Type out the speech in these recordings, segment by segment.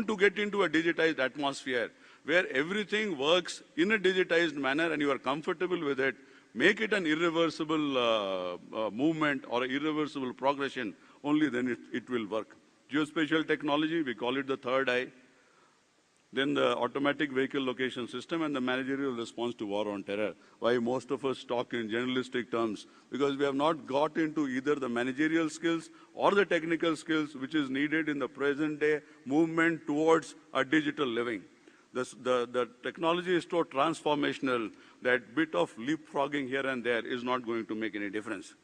to get into a digitized atmosphere where everything works in a digitized manner and you are comfortable with it, make it an irreversible movement or irreversible progression, only then it will work. Geospatial technology, we call it the third eye. Then the automatic vehicle location system and the managerial response to war on terror. Why most of us talk in journalistic terms? Because we have not got into either the managerial skills or the technical skills which is needed in the present day movement towards a digital living. The technology is so transformational that bit of leapfrogging here and there is not going to make any difference.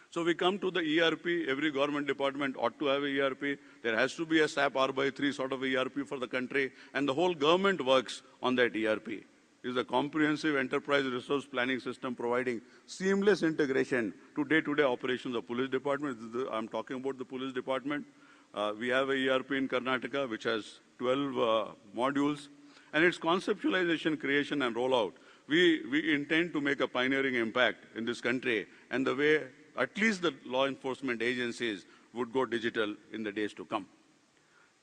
So we come to the ERP. Every government department ought to have a ERP. There has to be a SAP R/3 sort of ERP for the country, and the whole government works on that ERP. It is a comprehensive enterprise resource planning system providing seamless integration to day-to-day operations of police department. I'm talking about the police department. We have a ERP in Karnataka which has 12 modules, and its conceptualization, creation, and rollout. We intend to make a pioneering impact in this country, and the way at least the law enforcement agencies would go digital in the days to come.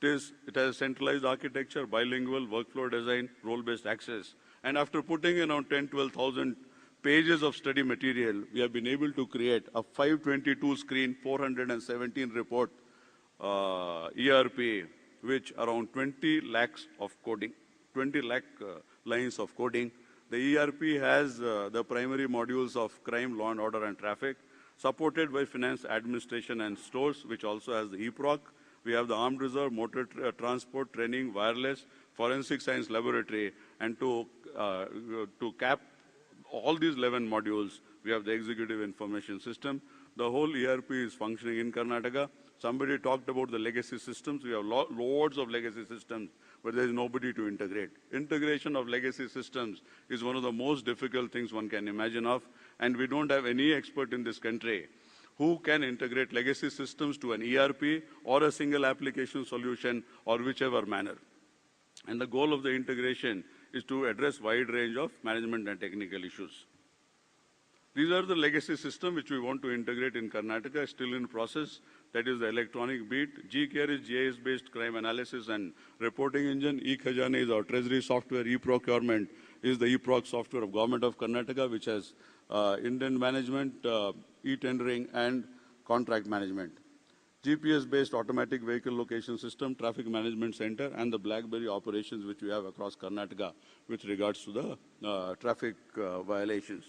It has centralized architecture, bilingual, workflow design, role-based access. And after putting around 10,000-12,000 pages of study material, we have been able to create a 522-screen, 417 report ERP, which around 20 lakhs of coding, 20 lakh lines of coding. The ERP has the primary modules of crime, law and order, and traffic, supported by finance, administration, and stores, which also has the EPROC. We have the armed reserve, motor transport, training, wireless, forensic science laboratory, and to cap all these 11 modules, we have the executive information system. The whole ERP is functioning in Karnataka. Somebody talked about the legacy systems. We have loads of legacy systems, but there is nobody to integrate. Integration of legacy systems is one of the most difficult things one can imagine of, and we don't have any expert in this country who can integrate legacy systems to an ERP or a single application solution or whichever manner. And the goal of the integration is to address wide range of management and technical issues. These are the legacy systems which we want to integrate in Karnataka, still in process. That is the electronic beat. GCare is GIS-based crime analysis and reporting engine. eKhazana is our treasury software. eProcurement is the eProc software of Government of Karnataka, which has indent management, e-tendering, and contract management. GPS-based automatic vehicle location system, traffic management center, and the BlackBerry operations which we have across Karnataka with regards to the traffic violations.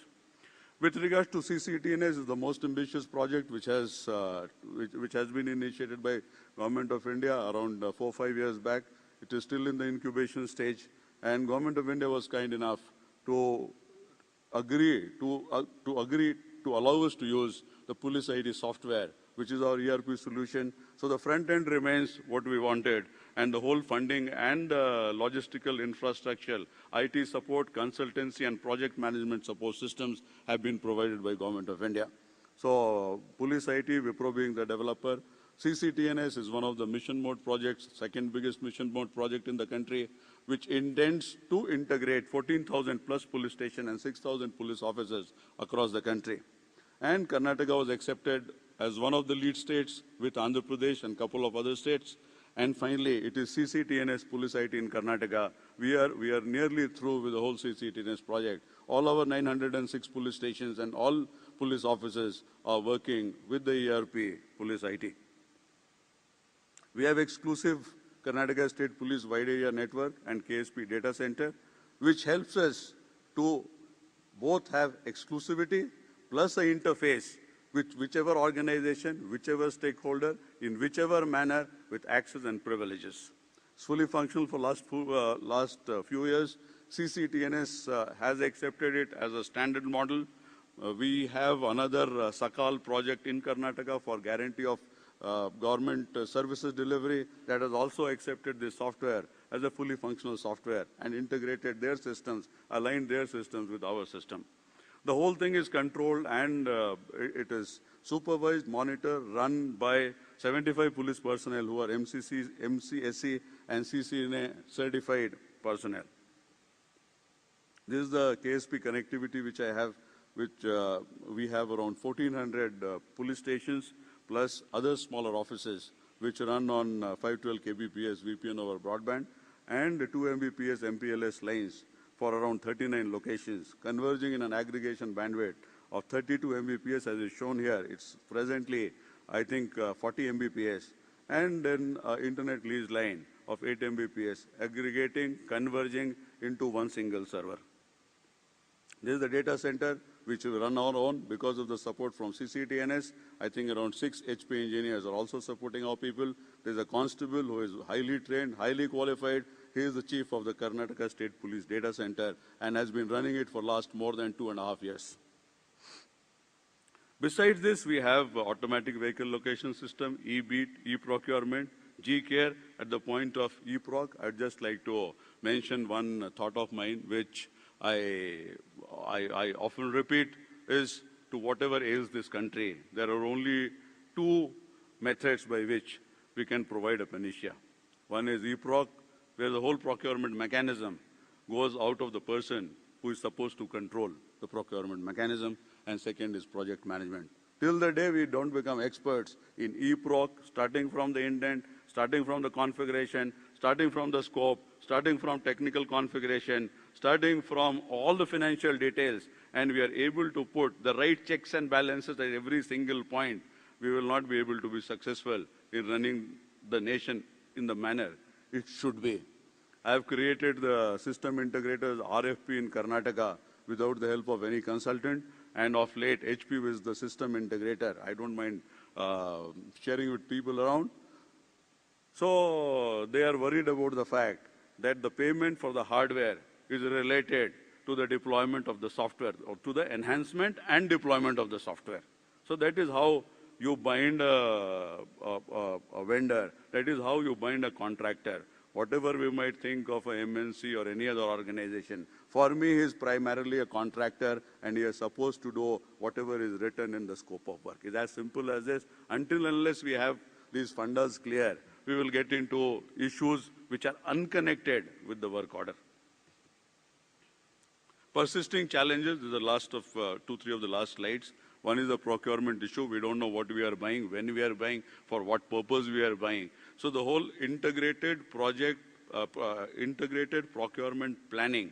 With regards to CCTNS, is the most ambitious project which has been initiated by Government of India around 4 or 5 years back. It is still in the incubation stage, and Government of India was kind enough to agree to allow us to use the Police ID software, which is our ERP solution. So the front end remains what we wanted, and the whole funding and logistical infrastructure, IT support, consultancy, and project management support systems have been provided by Government of India. So Police IT, Wipro being the developer. CCTNS is one of the mission mode projects, second biggest mission mode project in the country, which intends to integrate 14,000 plus police stations and 6,000 police officers across the country. And Karnataka was accepted as one of the lead states with Andhra Pradesh and a couple of other states. And finally, it is CCTNS Police IT in Karnataka. We are nearly through with the whole CCTNS project. All our 906 police stations and all police officers are working with the ERP Police IT. We have exclusive Karnataka State Police Wide Area Network and KSP data center, which helps us to both have exclusivity plus an interface with whichever organization, whichever stakeholder, in whichever manner, with access and privileges. It's fully functional for last few years. CCTNS has accepted it as a standard model. We have another Sakal project in Karnataka for guarantee of government services delivery that has also accepted this software as a fully functional software and integrated their systems, aligned their systems with our system. The whole thing is controlled and it is supervised, monitored, run by 75 police personnel who are MCSE and CCNA certified personnel. This is the KSP connectivity which I have, which we have around 1,400 police stations plus other smaller offices. which run on 512 kbps VPN over broadband, and 2 Mbps MPLS lines for around 39 locations, converging in an aggregation bandwidth of 32 Mbps as is shown here. It's presently, I think, 40 Mbps, and then internet lease line of 8 Mbps, aggregating, converging into one single server. This is the data center which we run our own because of the support from CCTNS. I think around 6 HP engineers are also supporting our people. There's a constable who is highly trained, highly qualified. He is the chief of the Karnataka State Police Data Center and has been running it for last more than 2.5 years. Besides this, we have automatic vehicle location system, e-beat, e-procurement, G-Care at the point of e-proc. I'd just like to mention one thought of mine, which I often repeat, is to whatever ails this country, there are only two methods by which we can provide a panacea. One is e-proc, where the whole procurement mechanism goes out of the person who is supposed to control the procurement mechanism, and second is project management. Till the day we don't become experts in e-proc, starting from the intent, starting from the configuration, starting from the scope, starting from technical configuration, starting from all the financial details, and we are able to put the right checks and balances at every single point, we will not be able to be successful in running the nation in the manner it should be. I have created the system integrators RFP in Karnataka without the help of any consultant, and of late HP is the system integrator. I don't mind sharing with people around. So they are worried about the fact that the payment for the hardware is related to the deployment of the software, or to the enhancement and deployment of the software. So that is how you bind a vendor. That is how you bind a contractor. Whatever we might think of a MNC or any other organization, for me he is primarily a contractor and he is supposed to do whatever is written in the scope of work. It's as simple as this. Until unless we have these fundas clear, we will get into issues which are unconnected with the work order. Persisting challenges, this is the last of 2-3 of the last slides. One is the procurement issue. We don't know what we are buying, when we are buying, for what purpose we are buying. So the whole integrated project, integrated procurement planning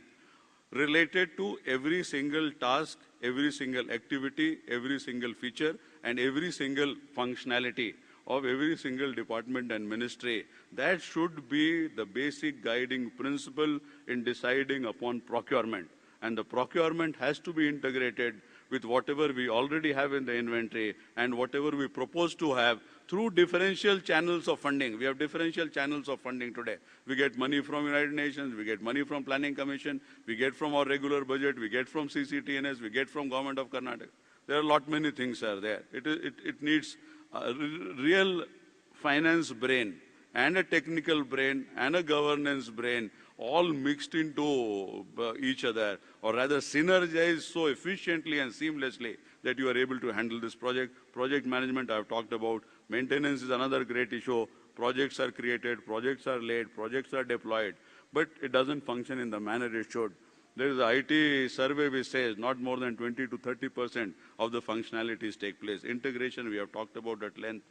related to every single task, every single activity, every single feature, and every single functionality of every single department and ministry. That should be the basic guiding principle in deciding upon procurement. And the procurement has to be integrated with whatever we already have in the inventory and whatever we propose to have through differential channels of funding. We have differential channels of funding today. We get money from United Nations, we get money from Planning Commission, we get from our regular budget, we get from CCTNS, we get from Government of Karnataka. There are many things are there. It needs a real finance brain and a technical brain and a governance brain all mixed into each other, or rather synergized so efficiently and seamlessly that you are able to handle this project. Project management I have talked about. Maintenance is another great issue. Projects are created, projects are laid, projects are deployed, but it doesn't function in the manner it should. There is an IT survey which says not more than 20 to 30% of the functionalities take place. Integration we have talked about at length.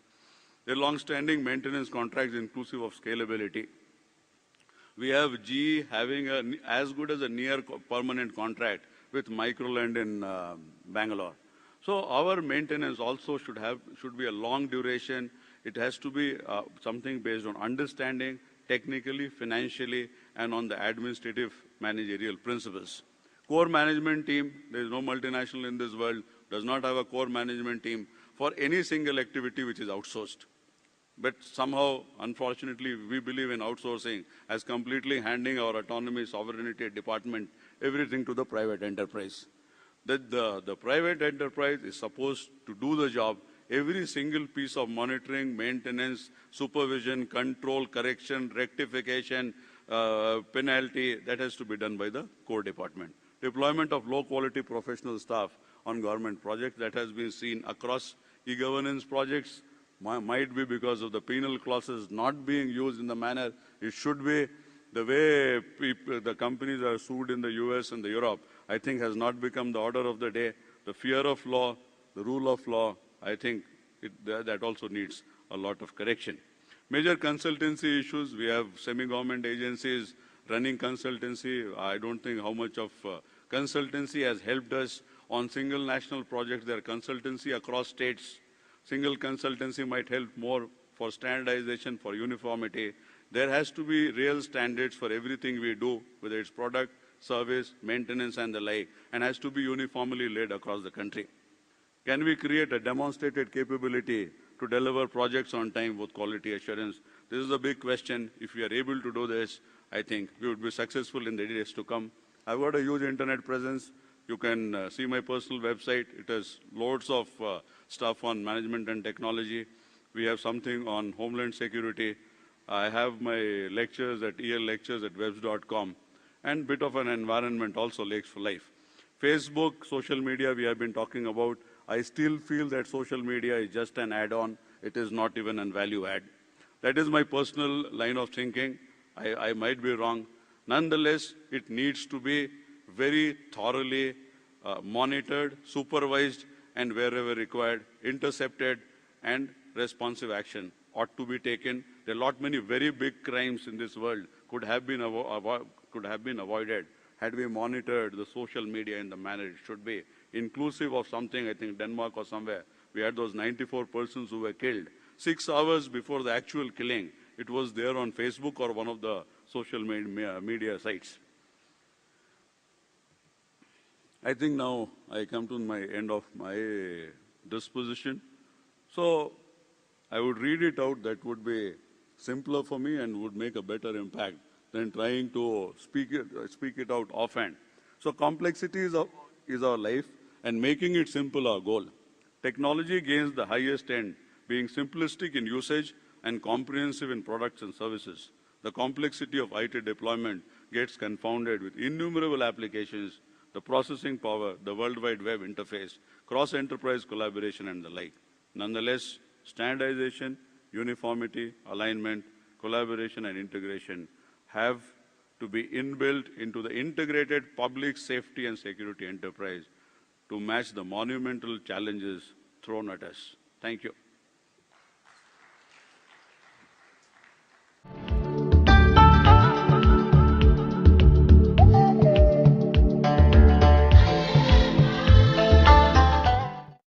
The long-standing maintenance contracts inclusive of scalability. We have GE having as good as a near permanent contract with Microland in Bangalore. So our maintenance also should be a long duration. It has to be something based on understanding, technically, financially, and on the administrative managerial principles. Core management team, there is no multinational in this world, does not have a core management team for any single activity which is outsourced. But somehow, unfortunately, we believe in outsourcing as completely handing our autonomy, sovereignty, department, everything to the private enterprise. That the private enterprise is supposed to do the job. Every single piece of monitoring, maintenance, supervision, control, correction, rectification, penalty, that has to be done by the core department. Deployment of low-quality professional staff on government projects, that has been seen across e-governance projects. Might be because of the penal clauses not being used in the manner it should be. The way the companies are sued in the US and the Europe, I think has not become the order of the day. The fear of law, the rule of law, I think that also needs a lot of correction. Major consultancy issues, we have semi-government agencies running consultancy. I don't think how much of consultancy has helped us on single national projects. There are consultancy across states. Single consultancy might help more for standardization, for uniformity. There has to be real standards for everything we do, whether it's product, service, maintenance, and the like, and has to be uniformly laid across the country. Can we create a demonstrated capability to deliver projects on time with quality assurance? This is a big question. If we are able to do this, I think we would be successful in the days to come. I've got a huge internet presence. You can see my personal website. It has loads of stuff on management and technology. We have something on homeland security. I have my lectures at ellectures@webs.com, and bit of an environment also, Lakes for Life. Facebook, social media, we have been talking about. I still feel that social media is just an add-on. It is not even a value add. That is my personal line of thinking. I might be wrong. Nonetheless, it needs to be very thoroughly monitored, supervised, and wherever required, intercepted, and responsive action ought to be taken. There are a lot many very big crimes in this world could have been avoided had we monitored the social media in the manner it should be, inclusive of something, I think Denmark or somewhere, we had those 94 persons who were killed. 6 hours before the actual killing, it was there on Facebook or one of the social media sites. I think now I come to my end of my disposition. So I would read it out. That would be simpler for me and would make a better impact than trying to speak it out offhand. So complexity is our life, and making it simple our goal. Technology gains the highest end, being simplistic in usage and comprehensive in products and services. The complexity of IT deployment gets confounded with innumerable applications, the processing power, the World Wide Web interface, cross-enterprise collaboration, and the like. Nonetheless, standardization, uniformity, alignment, collaboration, and integration have to be inbuilt into the integrated public safety and security enterprise to match the monumental challenges thrown at us. Thank you.